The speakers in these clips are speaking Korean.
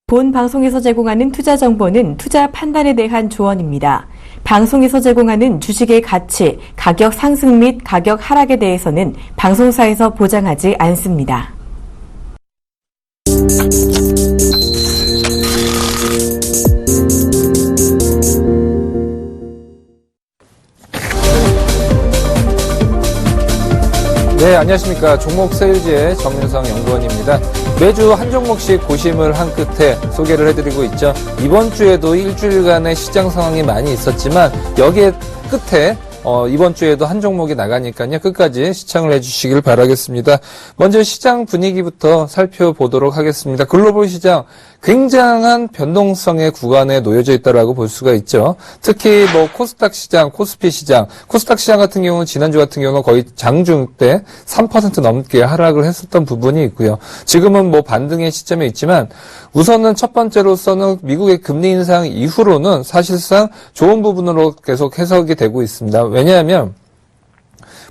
본 방송에서 제공하는 투자 정보는 투자 판단에 대한 조언입니다. 방송에서 제공하는 주식의 가치, 가격 상승 및 가격 하락에 대해서는 방송사에서 보장하지 않습니다. 네, 안녕하십니까. 종목 세일즈의 정윤성 연구원입니다. 매주 한 종목씩 고심을 한 끝에 소개를 해드리고 있죠. 이번 주에도 일주일간의 시장 상황이 많이 있었지만 여기에 끝에 이번 주에도 한 종목이 나가니까요. 끝까지 시청을 해주시길 바라겠습니다. 먼저 시장 분위기부터 살펴보도록 하겠습니다. 글로벌 시장 굉장한 변동성의 구간에 놓여져 있다라고 볼 수가 있죠. 특히 코스닥 시장, 코스피 시장, 코스닥 시장 같은 경우는 지난주 같은 경우는 거의 장중 때 3% 넘게 하락을 했었던 부분이 있고요. 지금은 반등의 시점에 있지만 우선은 첫 번째로서는 미국의 금리 인상 이후로는 사실상 좋은 부분으로 계속 해석이 되고 있습니다. 왜냐하면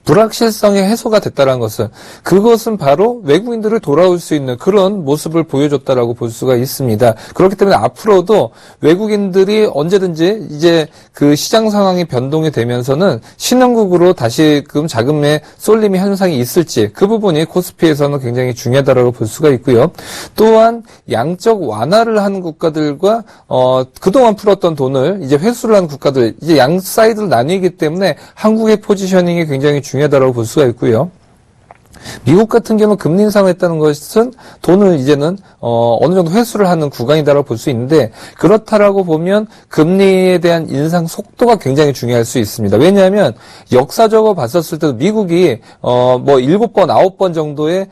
불확실성의 해소가 됐다는 것은 그것은 바로 외국인들을 돌아올 수 있는 그런 모습을 보여줬다라고 볼 수가 있습니다. 그렇기 때문에 앞으로도 외국인들이 언제든지 이제 그 시장 상황이 변동이 되면서는 신흥국으로 다시금 자금의 쏠림의 현상이 있을지 그 부분이 코스피에서는 굉장히 중요하다라고 볼 수가 있고요. 또한 양적 완화를 하는 국가들과 그동안 풀었던 돈을 이제 회수를 하는 국가들 이제 양 사이드를 나뉘기 때문에 한국의 포지셔닝이 굉장히 중요하다고 볼 수가 있고요. 미국 같은 경우는 금리 인상을 했다는 것은 돈을 이제는 어느 정도 회수를 하는 구간이다라고 볼 수 있는데 그렇다라고 보면 금리에 대한 인상 속도가 굉장히 중요할 수 있습니다. 왜냐하면 역사적으로 봤었을 때도 미국이 7번, 9번 정도의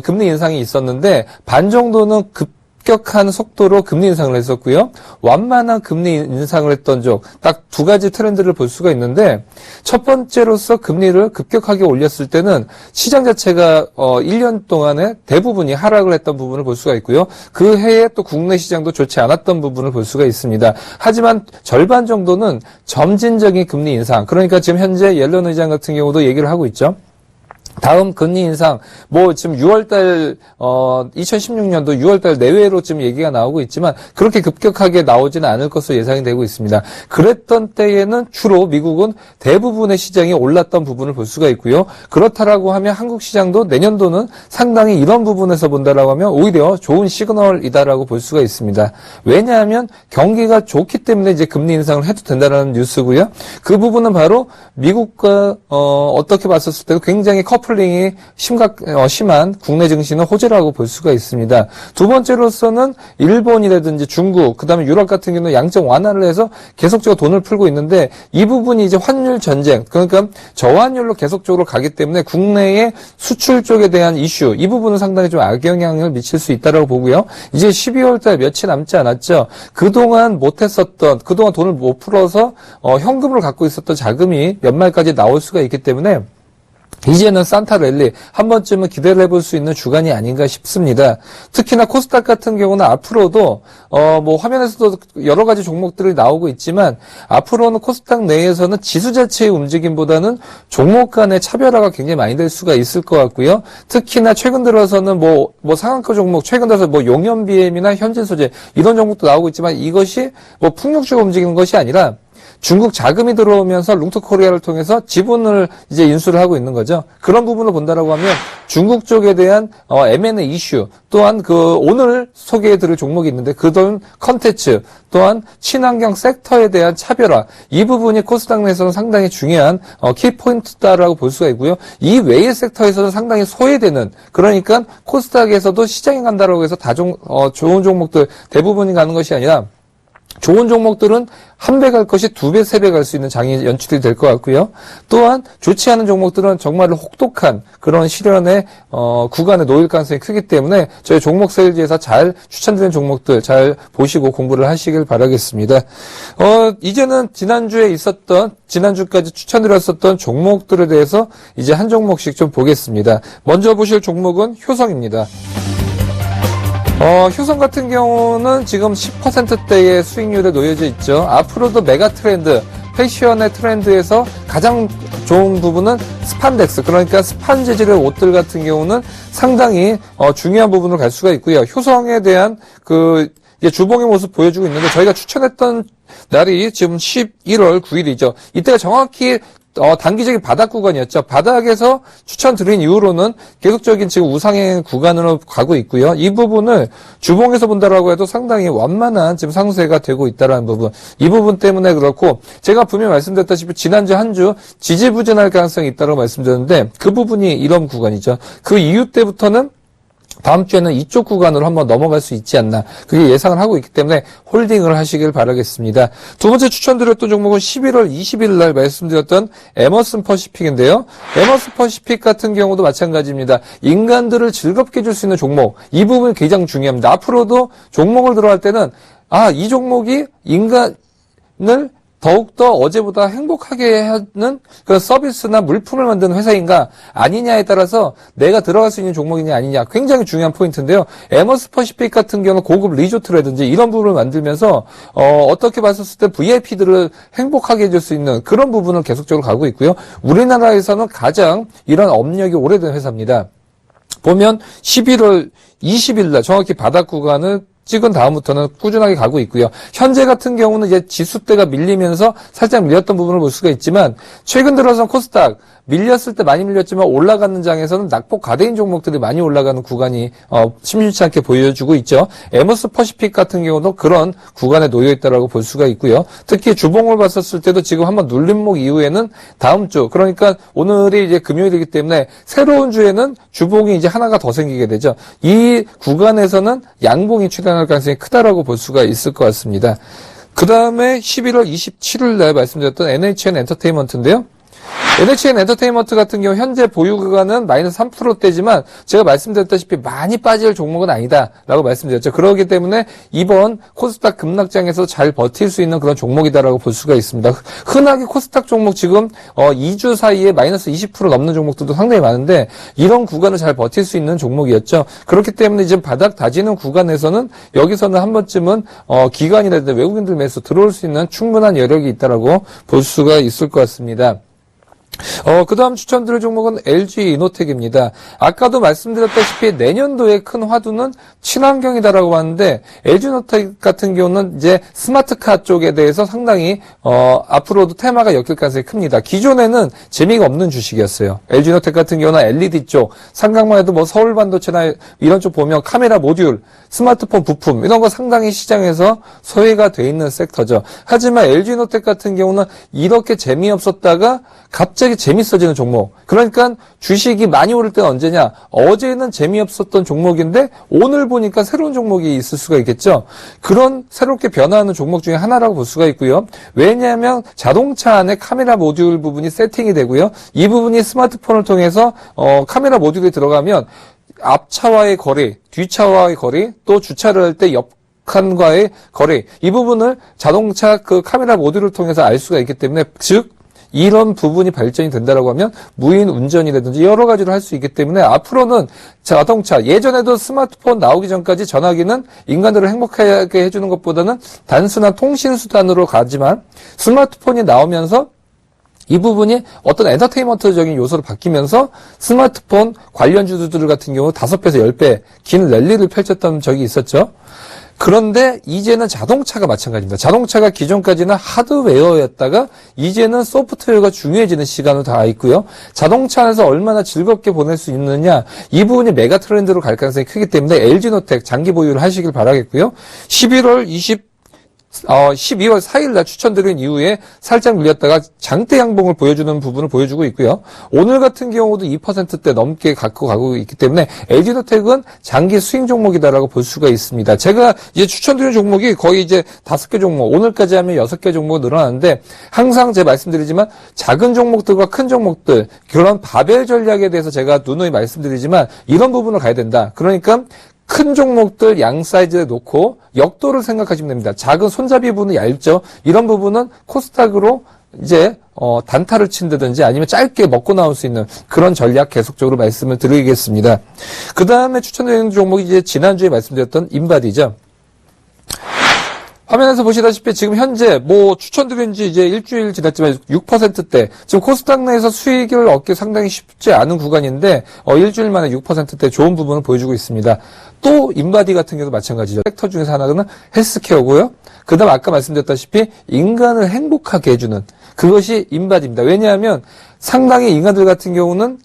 금리 인상이 있었는데 반 정도는 급격한 속도로 금리 인상을 했었고요. 완만한 금리 인상을 했던 쪽 딱 두 가지 트렌드를 볼 수가 있는데 첫 번째로서 금리를 급격하게 올렸을 때는 시장 자체가 1년 동안에 대부분이 하락을 했던 부분을 볼 수가 있고요. 그 해에 또 국내 시장도 좋지 않았던 부분을 볼 수가 있습니다. 하지만 절반 정도는 점진적인 금리 인상, 그러니까 지금 현재 옐런 의장 같은 경우도 얘기를 하고 있죠. 다음 금리 인상, 지금 6월달, 2016년도 6월달 내외로 지금 얘기가 나오고 있지만, 그렇게 급격하게 나오지는 않을 것으로 예상이 되고 있습니다. 그랬던 때에는 주로 미국은 대부분의 시장이 올랐던 부분을 볼 수가 있고요. 그렇다라고 하면 한국 시장도 내년도는 상당히 이런 부분에서 본다라고 하면 오히려 좋은 시그널이다라고 볼 수가 있습니다. 왜냐하면 경기가 좋기 때문에 이제 금리 인상을 해도 된다는 뉴스고요. 그 부분은 바로 미국과, 어떻게 봤었을 때도 굉장히 커플링이 심한 국내 증시는 호재라고 볼 수가 있습니다. 두 번째로서는 일본이라든지 중국, 그다음에 유럽 같은 경우는 양적 완화를 해서 계속적으로 돈을 풀고 있는데 이 부분이 이제 환율 전쟁, 그러니까 저환율로 계속적으로 가기 때문에 국내의 수출 쪽에 대한 이슈, 이 부분은 상당히 좀 악영향을 미칠 수 있다라고 보고요. 이제 12월 달 며칠 남지 않았죠. 그동안 그동안 돈을 못 풀어서 현금으로 갖고 있었던 자금이 연말까지 나올 수가 있기 때문에 이제는 산타 랠리 한 번쯤은 기대를 해볼 수 있는 주간이 아닌가 싶습니다. 특히나 코스닥 같은 경우는 앞으로도 화면에서도 여러 가지 종목들이 나오고 있지만 앞으로는 코스닥 내에서는 지수 자체의 움직임보다는 종목 간의 차별화가 굉장히 많이 될 수가 있을 것 같고요. 특히나 최근 들어서는 상한가 종목, 최근 들어서 용현 BM이나 현진 소재 이런 종목도 나오고 있지만 이것이 풍력주가 움직이는 것이 아니라 중국 자금이 들어오면서 룽투코리아를 통해서 지분을 이제 인수를 하고 있는 거죠. 그런 부분을 본다라고 하면 중국 쪽에 대한 M&A 이슈, 또한 오늘 소개해드릴 종목이 있는데 그런 컨텐츠, 또한 친환경 섹터에 대한 차별화, 이 부분이 코스닥 내에서는 상당히 중요한 키포인트다라고 볼 수가 있고요. 이 외의 섹터에서는 상당히 소외되는, 그러니까 코스닥에서도 시장에 간다라고 해서 좋은 종목들 대부분이 가는 것이 아니라 좋은 종목들은 한 배 갈 것이 2배, 3배 갈 수 있는 장이 연출이 될 것 같고요. 또한 좋지 않은 종목들은 정말로 혹독한 그런 시련의 구간에 놓일 가능성이 크기 때문에 저희 종목 세일즈에서 잘 추천드리는 종목들 잘 보시고 공부를 하시길 바라겠습니다. 이제는 지난주까지 추천드렸었던 종목들에 대해서 이제 한 종목씩 좀 보겠습니다. 먼저 보실 종목은 효성입니다. 효성 같은 경우는 지금 10%대의 수익률에 놓여져 있죠. 앞으로도 메가 트렌드, 패션의 트렌드에서 가장 좋은 부분은 스판덱스, 그러니까 스판 재질의 옷들 같은 경우는 상당히 중요한 부분을 갈 수가 있고요. 효성에 대한 이제 주봉의 모습 보여주고 있는데 저희가 추천했던 날이 지금 11월 9일이죠. 이때가 정확히 단기적인 바닥 구간이었죠. 바닥에서 추천드린 이후로는 계속적인 지금 우상향 구간으로 가고 있고요. 이 부분을 주봉에서 본다라고 해도 상당히 완만한 지금 상세가 되고 있다라는 부분. 이 부분 때문에 그렇고 제가 분명히 말씀드렸다시피 지난주 한 주 지지부진할 가능성이 있다고 말씀드렸는데 그 부분이 이런 구간이죠. 그 이후 때부터는 다음 주에는 이쪽 구간으로 한번 넘어갈 수 있지 않나 그게 예상을 하고 있기 때문에 홀딩을 하시길 바라겠습니다. 두 번째 추천드렸던 종목은 11월 20일 날 말씀드렸던 에머슨 퍼시픽인데요. 에머슨 퍼시픽 같은 경우도 마찬가지입니다. 인간들을 즐겁게 해줄 수 있는 종목 이 부분이 굉장히 중요합니다. 앞으로도 종목을 들어갈 때는 이 종목이 인간을 더욱더 어제보다 행복하게 하는 그런 서비스나 물품을 만드는 회사인가 아니냐에 따라서 내가 들어갈 수 있는 종목이냐 아니냐 굉장히 중요한 포인트인데요. 에머스 퍼시픽 같은 경우는 고급 리조트라든지 이런 부분을 만들면서 어떻게 봤었을 때 VIP들을 행복하게 해줄 수 있는 그런 부분을 계속적으로 가고 있고요. 우리나라에서는 가장 이런 업력이 오래된 회사입니다. 보면 11월 20일 날 정확히 바닥 구간을 찍은 다음부터는 꾸준하게 가고 있고요. 현재 같은 경우는 이제 지수대가 밀리면서 살짝 밀렸던 부분을 볼 수가 있지만 최근 들어서 코스닥 밀렸을 때 많이 밀렸지만 올라가는 장에서는 낙폭 가대인 종목들이 많이 올라가는 구간이 심심치 않게 보여주고 있죠. 에머스 퍼시픽 같은 경우도 그런 구간에 놓여 있다라고 볼 수가 있고요. 특히 주봉을 봤었을 때도 지금 한번 눌림목 이후에는 다음 주 그러니까 오늘이 이제 금요일이기 때문에 새로운 주에는 주봉이 이제 하나가 더 생기게 되죠. 이 구간에서는 양봉이 출현할 가능성이 크다라고 볼 수가 있을 것 같습니다. 그 다음에 11월 27일 날 말씀드렸던 NHN 엔터테인먼트인데요. NHN 엔터테인먼트 같은 경우 현재 보유 구간은 마이너스 3%대지만 제가 말씀드렸다시피 많이 빠질 종목은 아니다라고 말씀드렸죠. 그렇기 때문에 이번 코스닥 급락장에서 잘 버틸 수 있는 그런 종목이다라고 볼 수가 있습니다. 흔하게 코스닥 종목 지금 2주 사이에 마이너스 20% 넘는 종목들도 상당히 많은데 이런 구간을 잘 버틸 수 있는 종목이었죠. 그렇기 때문에 이제 바닥 다지는 구간에서는 여기서는 한 번쯤은 기관이라든지 외국인들 매수 들어올 수 있는 충분한 여력이 있다라고 볼 수가 있을 것 같습니다. 그 다음 추천드릴 종목은 LG 이노텍입니다. 아까도 말씀드렸다시피 내년도에 큰 화두는 친환경이다라고 하는데 LG 이노텍 같은 경우는 이제 스마트카 쪽에 대해서 상당히 앞으로도 테마가 엮일 가능성이 큽니다. 기존에는 재미가 없는 주식이었어요. LG 이노텍 같은 경우는 LED 쪽, 상강만 해도 뭐 서울반도체나 이런 쪽 보면 카메라 모듈, 스마트폰 부품 이런 거 상당히 시장에서 소외가 돼 있는 섹터죠. 하지만 LG 이노텍 같은 경우는 이렇게 재미없었다가 갑자기 재밌어지는 종목. 그러니까 주식이 많이 오를 때는 언제냐? 어제는 재미없었던 종목인데 오늘 보니까 새로운 종목이 있을 수가 있겠죠. 그런 새롭게 변화하는 종목 중에 하나라고 볼 수가 있고요. 왜냐하면 자동차 안에 카메라 모듈 부분이 세팅이 되고요. 이 부분이 스마트폰을 통해서 카메라 모듈이 들어가면 앞차와의 거리, 뒤차와의 거리, 또 주차를 할 때 옆 칸과의 거리, 이 부분을 자동차 그 카메라 모듈을 통해서 알 수가 있기 때문에 즉 이런 부분이 발전이 된다라고 하면 무인 운전이라든지 여러 가지를 할 수 있기 때문에 앞으로는 자동차 예전에도 스마트폰 나오기 전까지 전화기는 인간들을 행복하게 해주는 것보다는 단순한 통신 수단으로 가지만 스마트폰이 나오면서 이 부분이 어떤 엔터테인먼트적인 요소로 바뀌면서 스마트폰 관련주들 같은 경우 5배에서 10배 긴 랠리를 펼쳤던 적이 있었죠. 그런데 이제는 자동차가 마찬가지입니다. 자동차가 기존까지는 하드웨어였다가 이제는 소프트웨어가 중요해지는 시간으로 다 있고요. 자동차 안에서 얼마나 즐겁게 보낼 수 있느냐 이 부분이 메가 트렌드로 갈 가능성이 크기 때문에 LG노텍 장기 보유를 하시길 바라겠고요. 12월 4일 날 추천드린 이후에 살짝 밀렸다가 장대 양봉을 보여주는 부분을 보여주고 있고요. 오늘 같은 경우도 2%대 넘게 갖고 가고 있기 때문에 LG노텍은 장기 수익 종목이다라고 볼 수가 있습니다. 제가 이제 추천드린 종목이 거의 이제 5개 종목, 오늘까지 하면 6개 종목 늘어나는데 항상 제가 말씀드리지만 작은 종목들과 큰 종목들 그런 바벨 전략에 대해서 제가 누누이 말씀드리지만 이런 부분을 가야 된다. 그러니까 큰 종목들 양 사이즈에 놓고 역도를 생각하시면 됩니다. 작은 손잡이 부분은 얇죠. 이런 부분은 코스닥으로 이제 단타를 친다든지 아니면 짧게 먹고 나올 수 있는 그런 전략 계속적으로 말씀을 드리겠습니다. 그 다음에 추천드리는 종목이 이제 지난주에 말씀드렸던 인바디죠. 화면에서 보시다시피 지금 현재 뭐 추천드린 지 이제 일주일 지났지만 6%대, 지금 코스닥 내에서 수익을 얻기 상당히 쉽지 않은 구간인데 일주일 만에 6%대 좋은 부분을 보여주고 있습니다. 또 인바디 같은 경우도 마찬가지죠. 섹터 중에서 하나는 헬스케어고요. 그다음 아까 말씀드렸다시피 인간을 행복하게 해주는 그것이 인바디입니다. 왜냐하면 상당히 인간들 같은 경우는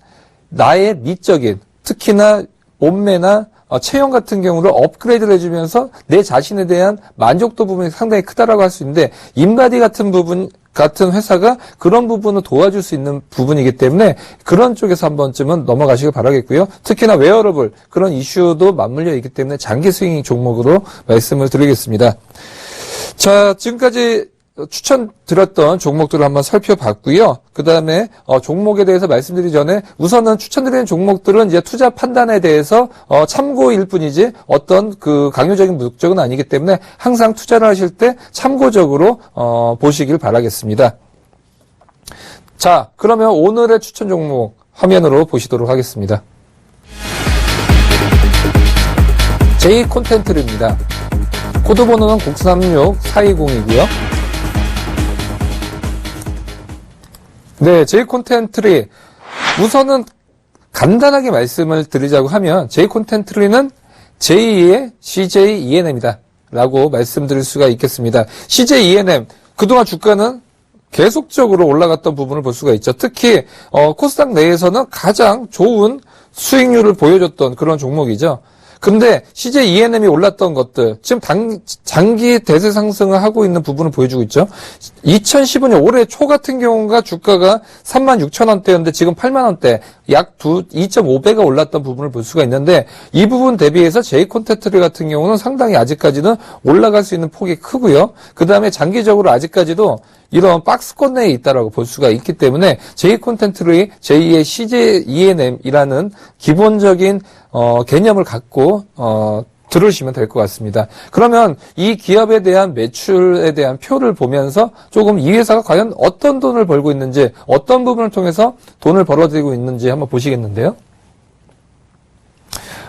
나의 미적인, 특히나 몸매나 체형 같은 경우를 업그레이드를 해주면서 내 자신에 대한 만족도 부분이 상당히 크다라고 할 수 있는데, 인바디 같은 회사가 그런 부분을 도와줄 수 있는 부분이기 때문에 그런 쪽에서 한 번쯤은 넘어가시길 바라겠고요. 특히나 웨어러블 그런 이슈도 맞물려 있기 때문에 장기 스윙 종목으로 말씀을 드리겠습니다. 자, 지금까지 추천드렸던 종목들을 한번 살펴봤고요. 그 다음에 종목에 대해서 말씀드리기 전에 우선은 추천드리는 종목들은 이제 투자 판단에 대해서 참고일 뿐이지 어떤 그 강요적인 목적은 아니기 때문에 항상 투자를 하실 때 참고적으로 보시길 바라겠습니다. 자, 그러면 오늘의 추천 종목 화면으로 보시도록 하겠습니다. J콘텐트입니다. 코드 번호는 036420이고요. 네, J콘텐트리. 우선은 간단하게 말씀을 드리자고 하면 J콘텐트리는 제2의 CJ ENM이다 라고 말씀드릴 수가 있겠습니다. CJ ENM, 그동안 주가는 계속적으로 올라갔던 부분을 볼 수가 있죠. 특히 코스닥 내에서는 가장 좋은 수익률을 보여줬던 그런 종목이죠. 근데 CJ ENM이 올랐던 것들, 지금 장기 대세 상승을 하고 있는 부분을 보여주고 있죠. 2015년 올해 초 같은 경우가 주가가 36,000원대였는데 지금 8만원대, 약 2.5배가 올랐던 부분을 볼 수가 있는데, 이 부분 대비해서 J콘텐트리 같은 경우는 상당히 아직까지는 올라갈 수 있는 폭이 크고요. 그 다음에 장기적으로 아직까지도 이런 박스권 내에 있다라고 볼 수가 있기 때문에 J콘텐트리 제2의 CJ ENM이라는 기본적인 개념을 갖고 들으시면 될 것 같습니다. 그러면 이 기업에 대한 매출에 대한 표를 보면서 조금 이 회사가 과연 어떤 돈을 벌고 있는지, 어떤 부분을 통해서 돈을 벌어들이고 있는지 한번 보시겠는데요.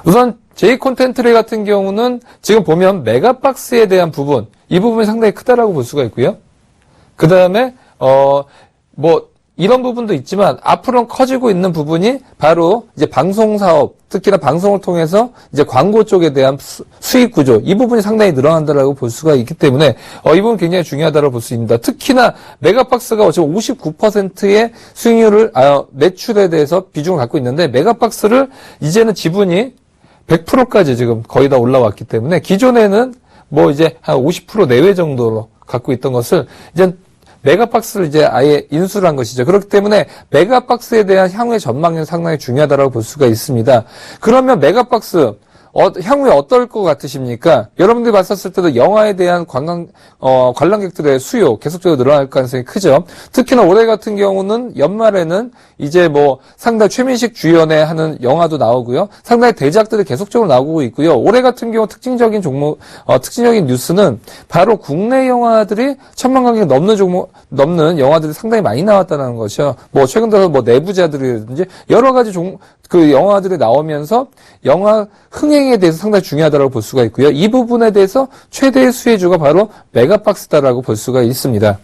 우선 J콘텐트리 같은 경우는 지금 보면 메가박스에 대한 부분, 이 부분이 상당히 크다라고 볼 수가 있고요. 그 다음에 이런 부분도 있지만 앞으로 커지고 있는 부분이 바로 이제 방송 사업, 특히나 방송을 통해서 이제 광고 쪽에 대한 수익 구조, 이 부분이 상당히 늘어난다라고 볼 수가 있기 때문에 이 부분 굉장히 중요하다고 볼 수 있습니다. 특히나 메가박스가 지금 59%의 수익률을 매출에 대해서 비중을 갖고 있는데, 메가박스를 이제는 지분이 100%까지 지금 거의 다 올라왔기 때문에 기존에는 이제 한 50% 내외 정도로 갖고 있던 것을 이제 메가박스를 이제 아예 인수를 한 것이죠. 그렇기 때문에 메가박스에 대한 향후의 전망이 상당히 중요하다고 볼 수가 있습니다. 그러면 메가박스 향후에 어떨 것 같으십니까? 여러분들이 봤었을 때도 영화에 대한 관람객들의 수요 계속적으로 늘어날 가능성이 크죠. 특히나 올해 같은 경우는 연말에는 이제 상당히 최민식 주연의 하는 영화도 나오고요. 상당히 대작들이 계속적으로 나오고 있고요. 올해 같은 경우 특징적인 뉴스는 바로 국내 영화들이 1000만 관객 넘는 영화들이 상당히 많이 나왔다는 것이요. 최근 들어 내부자들이라든지 여러 가지 그 영화들이 나오면서 영화 흥행에 대해서 상당히 중요하다고 볼 수가 있고요. 이 부분에 대해서 최대의 수혜주가 바로 메가박스다라고 볼 수가 있습니다.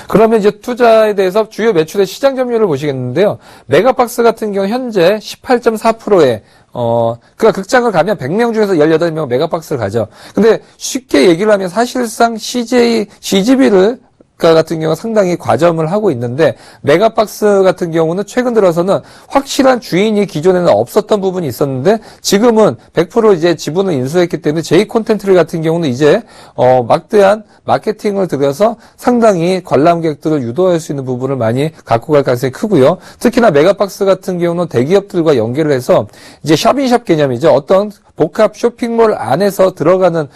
그러면 이제 투자에 대해서 주요 매출의 시장 점유율을 보시겠는데요. 메가박스 같은 경우 현재 18.4%에 그러니까 극장을 가면 100명 중에서 18명 메가박스를 가죠. 근데 쉽게 얘기를 하면 사실상 CGV를 같은 경우 상당히 과점을 하고 있는데, 메가박스 같은 경우는 최근 들어서는 확실한 주인이 기존에는 없었던 부분이 있었는데 지금은 100% 이제 지분을 인수했기 때문에 J콘텐트리 같은 경우는 이제 막대한 마케팅을 들여서 상당히 관람객들을 유도할 수 있는 부분을 많이 갖고 갈 가능성이 크고요. 특히나 메가박스 같은 경우는 대기업들과 연계를 해서 이제 샵인샵 개념이죠. 어떤 복합 쇼핑몰 안에서 들어가는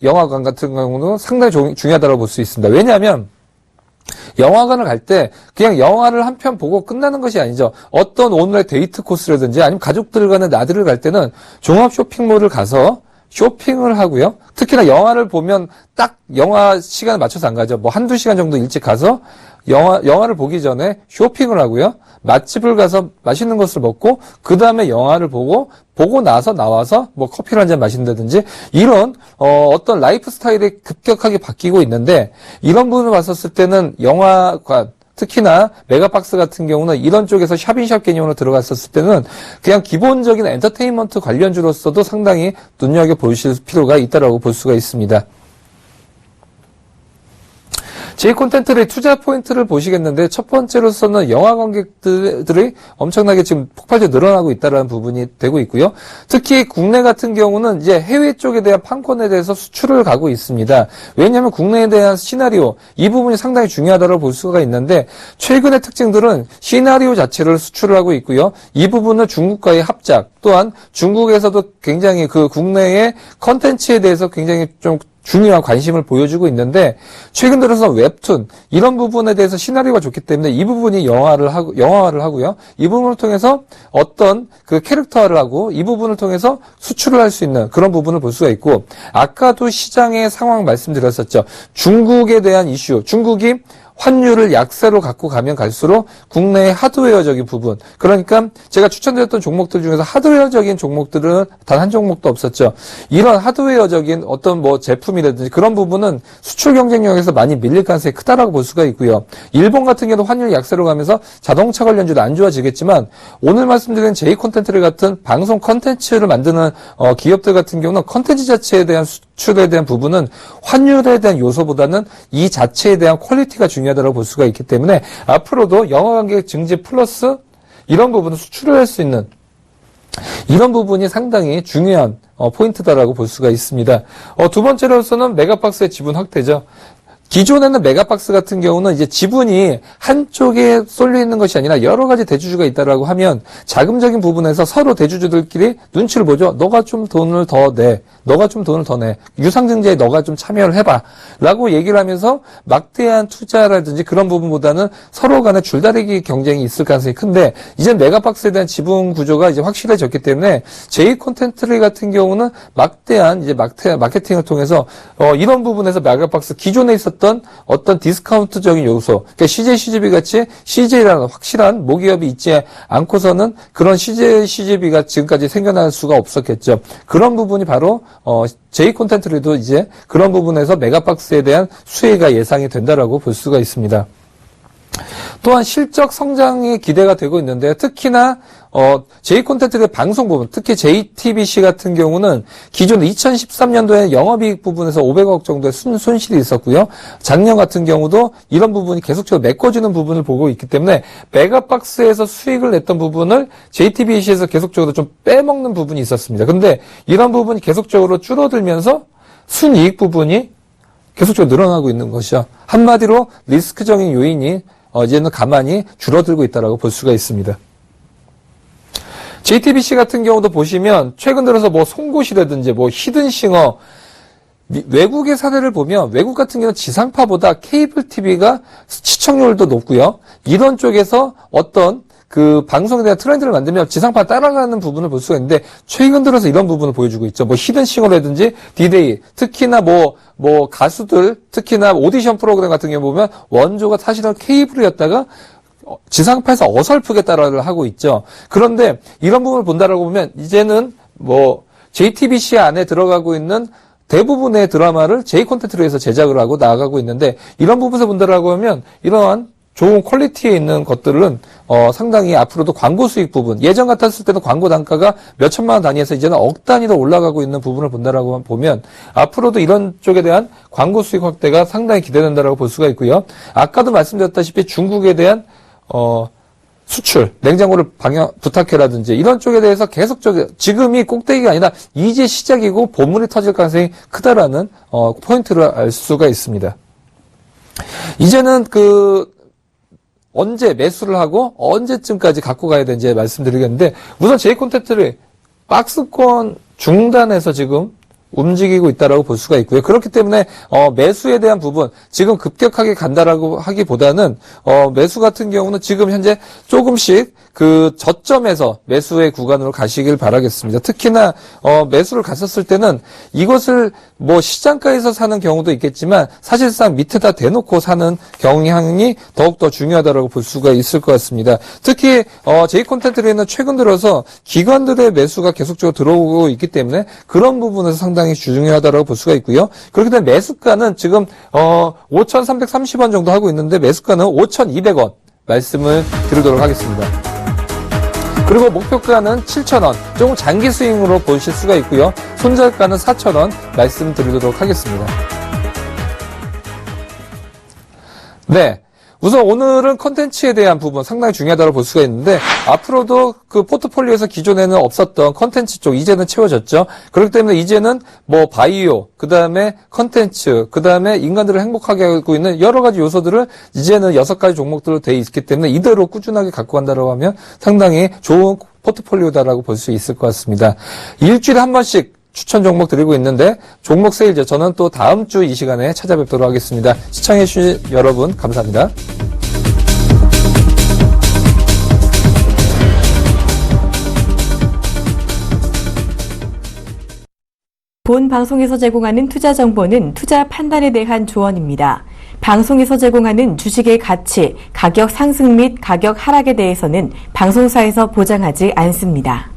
영화관 같은 경우는 상당히 중요하다고 볼 수 있습니다. 왜냐하면 영화관을 갈 때 그냥 영화를 한 편 보고 끝나는 것이 아니죠. 어떤 오늘의 데이트 코스라든지 아니면 가족들과는 나들이를 갈 때는 종합 쇼핑몰을 가서 쇼핑을 하고요. 특히나 영화를 보면 딱 영화 시간에 맞춰서 안 가죠. 한두 시간 정도 일찍 가서 영화를 보기 전에 쇼핑을 하고요. 맛집을 가서 맛있는 것을 먹고 그 다음에 영화를 보고 나서 나와서 뭐 커피를 한 잔 마신다든지 이런 어떤 라이프 스타일이 급격하게 바뀌고 있는데 이런 부분을 봤었을 때는 영화관 특히나 메가박스 같은 경우는 이런 쪽에서 샵인샵 개념으로 들어갔었을 때는 그냥 기본적인 엔터테인먼트 관련주로서도 상당히 눈여겨보실 필요가 있다고 볼 수가 있습니다. 제 콘텐츠의 투자 포인트를 보시겠는데 첫 번째로서는 영화 관객들이 엄청나게 지금 폭발적으로 늘어나고 있다는 부분이 되고 있고요. 특히 국내 같은 경우는 이제 해외 쪽에 대한 판권에 대해서 수출을 가고 있습니다. 왜냐하면 국내에 대한 시나리오 이 부분이 상당히 중요하다고 볼 수가 있는데 최근의 특징들은 시나리오 자체를 수출을 하고 있고요. 이 부분은 중국과의 합작 또한 중국에서도 굉장히 그 국내의 컨텐츠에 대해서 굉장히 좀 중요한 관심을 보여주고 있는데 최근 들어서 웹툰 이런 부분에 대해서 시나리오가 좋기 때문에 이 부분이 영화화를 하고요. 이 부분을 통해서 어떤 그 캐릭터화를 하고 이 부분을 통해서 수출을 할 수 있는 그런 부분을 볼 수가 있고 아까도 시장의 상황 말씀드렸었죠. 중국에 대한 이슈, 중국이 환율을 약세로 갖고 가면 갈수록 국내의 하드웨어적인 부분 그러니까 제가 추천드렸던 종목들 중에서 하드웨어적인 종목들은 단 한 종목도 없었죠. 이런 하드웨어적인 어떤 뭐 제품이라든지 그런 부분은 수출 경쟁력에서 많이 밀릴 가능성이 크다라고 볼 수가 있고요. 일본 같은 경우도 환율 약세로 가면서 자동차 관련주도 안 좋아지겠지만 오늘 말씀드린 J콘텐츠를 같은 방송 컨텐츠를 만드는 기업들 같은 경우는 컨텐츠 자체에 대한 수출에 대한 부분은 환율에 대한 요소보다는 이 자체에 대한 퀄리티가 중요하다고 볼 수가 있기 때문에 앞으로도 영화 관객 증지 플러스 이런 부분을 수출을 할 수 있는 이런 부분이 상당히 중요한 포인트다라고 볼 수가 있습니다. 두 번째로서는 메가박스의 지분 확대죠. 기존에는 메가박스 같은 경우는 이제 지분이 한쪽에 쏠려 있는 것이 아니라 여러 가지 대주주가 있다라고 하면 자금적인 부분에서 서로 대주주들끼리 눈치를 보죠. 너가 좀 돈을 더 내. 너가 좀 돈을 더 내. 유상증자에 너가 좀 참여를 해봐. 라고 얘기를 하면서 막대한 투자라든지 그런 부분보다는 서로 간에 줄다리기 경쟁이 있을 가능성이 큰데 이제 메가박스에 대한 지분 구조가 이제 확실해졌기 때문에 J콘텐츠 같은 경우는 막대한 이제 마케팅을 통해서 이런 부분에서 메가박스 기존에 있었던 어떤 디스카운트적인 요소, 그러니까 CJ, CGV 같이 CJ라는 확실한 모기업이 있지 않고서는 그런 CJ, CGV가 지금까지 생겨날 수가 없었겠죠. 그런 부분이 바로 J콘텐츠도 이제 그런 부분에서 메가박스에 대한 수혜가 예상이 된다라고 볼 수가 있습니다. 또한 실적 성장이 기대가 되고 있는데 특히나 J콘텐츠의 방송 부분, 특히 JTBC 같은 경우는 기존 2013년도에 영업이익 부분에서 500억 정도의 손실이 있었고요. 작년 같은 경우도 이런 부분이 계속적으로 메꿔지는 부분을 보고 있기 때문에 메가박스에서 수익을 냈던 부분을 JTBC에서 계속적으로 좀 빼먹는 부분이 있었습니다. 근데 이런 부분이 계속적으로 줄어들면서 순이익 부분이 계속적으로 늘어나고 있는 것이죠. 한마디로 리스크적인 요인이 이제는 가만히 줄어들고 있다고 볼 수가 있습니다. JTBC 같은 경우도 보시면 최근 들어서 뭐 송곳이라든지 뭐 히든싱어 외국의 사례를 보면 외국 같은 경우는 지상파보다 케이블 TV가 시청률도 높고요. 이런 쪽에서 어떤 그 방송에 대한 트렌드를 만들면 지상파 따라가는 부분을 볼 수가 있는데 최근 들어서 이런 부분을 보여주고 있죠. 뭐 히든싱어라든지 디데이 특히나 뭐 가수들 특히나 오디션 프로그램 같은 경우 보면 원조가 사실은 케이블이었다가 지상파에서 어설프게 따라를 하고 있죠. 그런데 이런 부분을 본다라고 보면 이제는 뭐 JTBC 안에 들어가고 있는 대부분의 드라마를 J콘텐츠로 해서 제작을 하고 나아가고 있는데 이런 부분에서 본다라고 하면 이러한 좋은 퀄리티에 있는 것들은 상당히 앞으로도 광고 수익 부분 예전 같았을 때는 광고 단가가 몇 천만 원 단위에서 이제는 억 단위로 올라가고 있는 부분을 본다라고 보면 앞으로도 이런 쪽에 대한 광고 수익 확대가 상당히 기대된다라고 볼 수가 있고요. 아까도 말씀드렸다시피 중국에 대한 수출, 냉장고를 부탁해라든지 이런 쪽에 대해서 계속적으로 지금이 꼭대기가 아니라 이제 시작이고 본물이 터질 가능성이 크다라는 포인트를 알 수가 있습니다. 이제는 언제 매수를 하고 언제쯤까지 갖고 가야 되는지 말씀드리겠는데 우선 J콘텐츠를 박스권 중단해서 지금 움직이고 있다라고 볼 수가 있고요. 그렇기 때문에 매수에 대한 부분 지금 급격하게 간다라고 하기보다는 매수 같은 경우는 지금 현재 조금씩 그 저점에서 매수의 구간으로 가시길 바라겠습니다. 특히나 매수를 갔었을 때는 이것을 뭐 시장가에서 사는 경우도 있겠지만 사실상 밑에다 대놓고 사는 경향이 더욱더 중요하다고 볼 수가 있을 것 같습니다. 특히 J콘텐트에는 최근 들어서 기관들의 매수가 계속적으로 들어오고 있기 때문에 그런 부분에서 상당히 중요하다고 볼 수가 있고요. 그렇기 때문에 매수가는 지금 5,330원 정도 하고 있는데 매수가는 5,200원 말씀을 드리도록 하겠습니다. 그리고 목표가는 7,000원, 조금 장기 스윙으로 보실 수가 있고요. 손절가는 4,000원 말씀드리도록 하겠습니다. 네. 우선 오늘은 컨텐츠에 대한 부분 상당히 중요하다고 볼 수가 있는데 앞으로도 그 포트폴리오에서 기존에는 없었던 컨텐츠 쪽 이제는 채워졌죠. 그렇기 때문에 이제는 뭐 바이오, 그다음에 컨텐츠, 그다음에 인간들을 행복하게 하고 있는 여러 가지 요소들을 이제는 6가지 종목들로 돼 있기 때문에 이대로 꾸준하게 갖고 간다고 하면 상당히 좋은 포트폴리오다라고 볼 수 있을 것 같습니다. 일주일에 한 번씩 추천 종목 드리고 있는데 종목 세일즈 저는 또 다음 주 이 시간에 찾아뵙도록 하겠습니다. 시청해주신 여러분 감사합니다. 본 방송에서 제공하는 투자 정보는 투자 판단에 대한 조언입니다. 방송에서 제공하는 주식의 가치, 가격 상승 및 가격 하락에 대해서는 방송사에서 보장하지 않습니다.